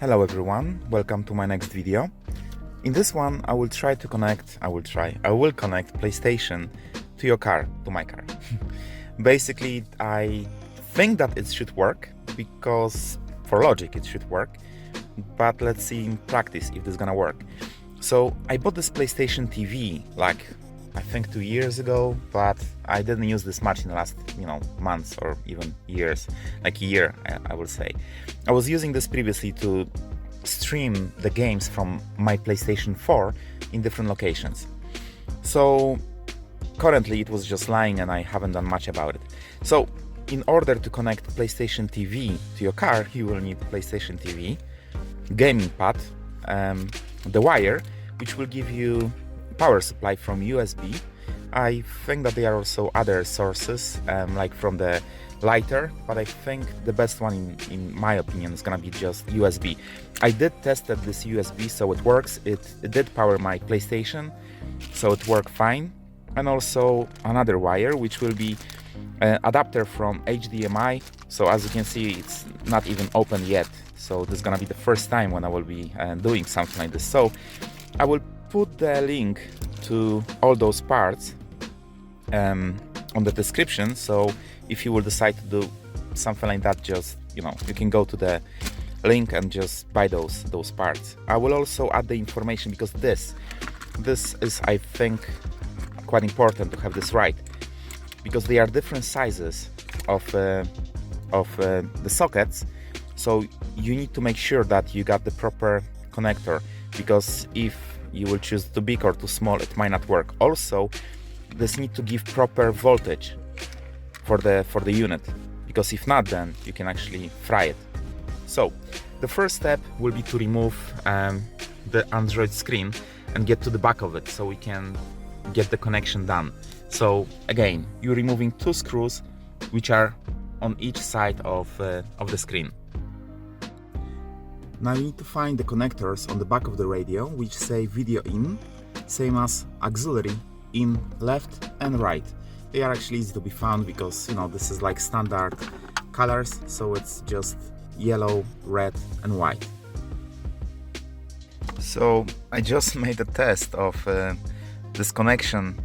Hello everyone, welcome to my next video. In this one I will connect PlayStation to your car, to my car. Basically I think that it should work, because for logic it should work, but let's see in practice if this is gonna work. So I bought this PlayStation TV like I think 2 years ago, but I didn't use this much in the last months or even years, like a year I would say. I was using this previously to stream the games from my PlayStation 4 in different locations. So currently it was just lying and I haven't done much about it. So in order to connect PlayStation TV to your car, you will need PlayStation TV, gaming pad, the wire, which will give you power supply from USB. I think that there are also other sources, like from the lighter, but I think the best one in my opinion is gonna be just USB. I did test this USB, so it works. It did power my PlayStation, so it worked fine. And also another wire, which will be an adapter from HDMI. So as you can see, it's not even open yet. So this is gonna be the first time when I will be doing something like this. So I will put the link to all those parts on the description. So if you will decide to do something like that, just you can go to the link and just buy those parts. I will also add the information, because this is, I think, quite important to have this right, because they are different sizes of the sockets. So you need to make sure that you got the proper connector, because if you will choose too big or too small, it might not work. Also, this need to give proper voltage for the unit, because if not, then you can actually fry it. So the first step will be to remove the Android screen and get to the back of it, so we can get the connection done. So again, you're removing 2 screws which are on each side of the screen. Now you need to find the connectors on the back of the radio which say video in, same as auxiliary in left and right. They are actually easy to be found, because this is like standard colors, so it's just yellow, red and white. So I just made a test of this connection,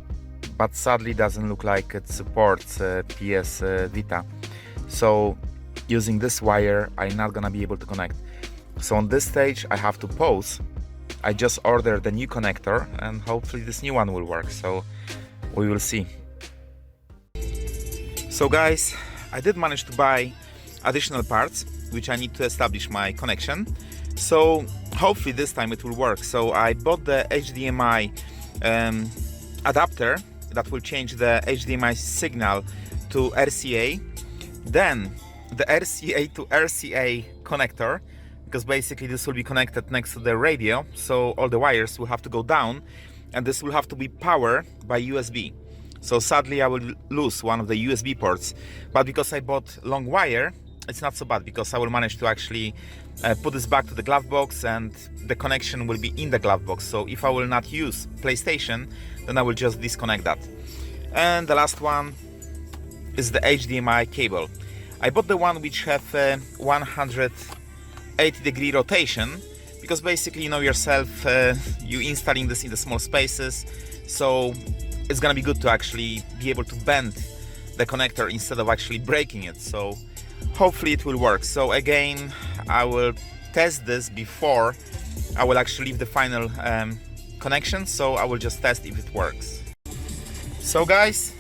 but sadly doesn't look like it supports PS Vita. So using this wire I'm not gonna be able to connect. So on this stage I have to pause. I just ordered the new connector and hopefully this new one will work, so we will see. So guys, I did manage to buy additional parts which I need to establish my connection, so hopefully this time it will work. So I bought the HDMI adapter that will change the HDMI signal to RCA, then the RCA to RCA connector, because basically this will be connected next to the radio, so all the wires will have to go down, and this will have to be powered by USB. So sadly I will lose one of the USB ports, but because I bought long wire, it's not so bad, because I will manage to actually put this back to the glove box, and the connection will be in the glove box. So if I will not use PlayStation, then I will just disconnect that. And the last one is the HDMI cable. I bought the one which have 180-degree rotation, because basically yourself, you installing this in the small spaces, so it's gonna be good to actually be able to bend the connector instead of actually breaking it. So hopefully it will work. So again, I will test this before I will actually leave the final connection, so I will just test if it works. So guys,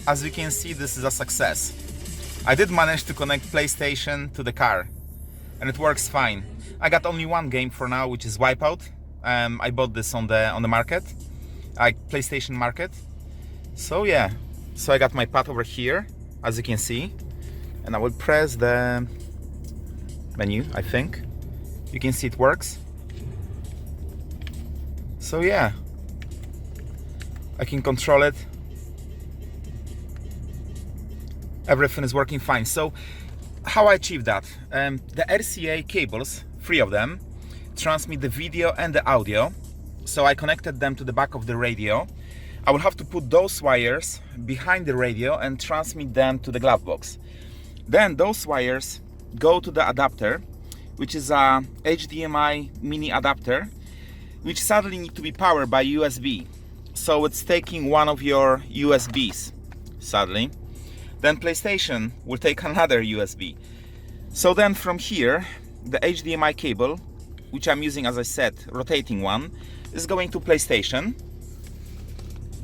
as you can see, this is a success. I did manage to connect PlayStation to the car and it works fine. I got only one game for now, which is Wipeout. I bought this on the market, like PlayStation Market. So yeah, so I got my pad over here, as you can see, and I will press the menu. I think you can see it works. So yeah, I can control it. Everything is working fine. So how I achieved that? The RCA cables, 3 of them, transmit the video and the audio. So I connected them to the back of the radio. I will have to put those wires behind the radio and transmit them to the glove box. Then those wires go to the adapter, which is a HDMI mini adapter, which suddenly need to be powered by USB. So it's taking one of your USBs, sadly. Then PlayStation will take another USB. So then from here, the HDMI cable, which I'm using, as I said, rotating one, is going to PlayStation.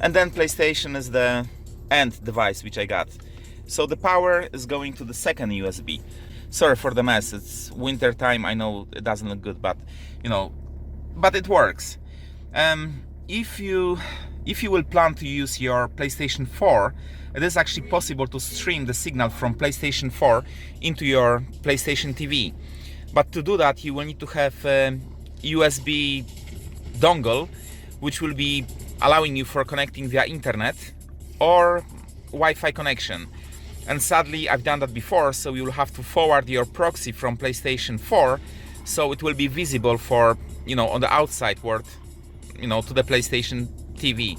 And then PlayStation is the end device which I got. So the power is going to the second USB. Sorry for the mess, it's winter time, I know it doesn't look good, but you know, but it works. If you will plan to use your PlayStation 4, it is actually possible to stream the signal from PlayStation 4 into your PlayStation TV. But to do that, you will need to have a USB dongle, which will be allowing you for connecting via internet or Wi-Fi connection. And sadly, I've done that before, so you will have to forward your proxy from PlayStation 4, so it will be visible for, you know, on the outside world, you know, to the PlayStation TV.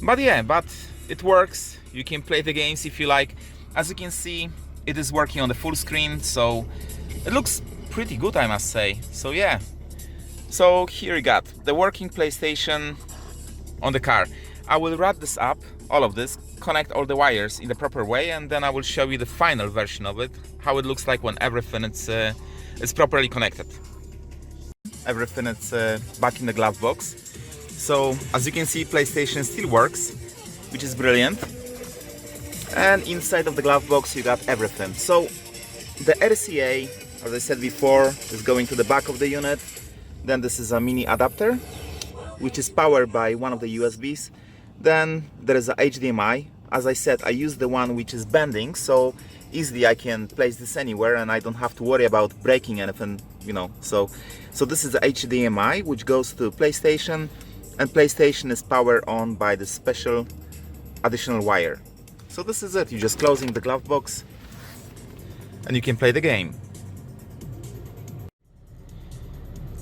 But yeah, but it works. You can play the games if you like. As you can see, it is working on the full screen, so it looks pretty good, I must say. So yeah, so here you got the working PlayStation on the car. I will wrap this up, all of this, connect all the wires in the proper way, and then I will show you the final version of it, how it looks like when everything is properly connected. Everything is back in the glove box. So as you can see, PlayStation still works, which is brilliant. And inside of the glove box you got everything. So the RCA, as I said before, is going to the back of the unit. Then this is a mini adapter, which is powered by one of the USBs. Then there is a HDMI. As I said, I use the one which is bending, so easily I can place this anywhere and I don't have to worry about breaking anything, you know. So this is the HDMI, which goes to PlayStation, and PlayStation is powered on by the special additional wire. So this is it. You're just closing the glove box and you can play the game.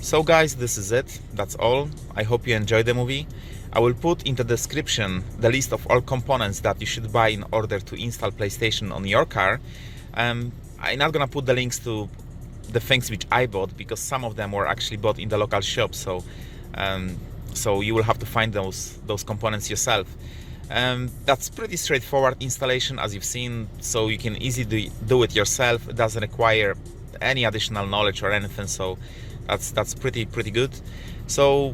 So guys, this is it. That's all. I hope you enjoyed the movie. I will put in the description the list of all components that you should buy in order to install PlayStation on your car. I'm not gonna put the links to the things which I bought, because some of them were actually bought in the local shop, so you will have to find those components yourself. That's pretty straightforward installation, as you've seen, so you can easily do it yourself. It doesn't require any additional knowledge or anything, so that's pretty good. So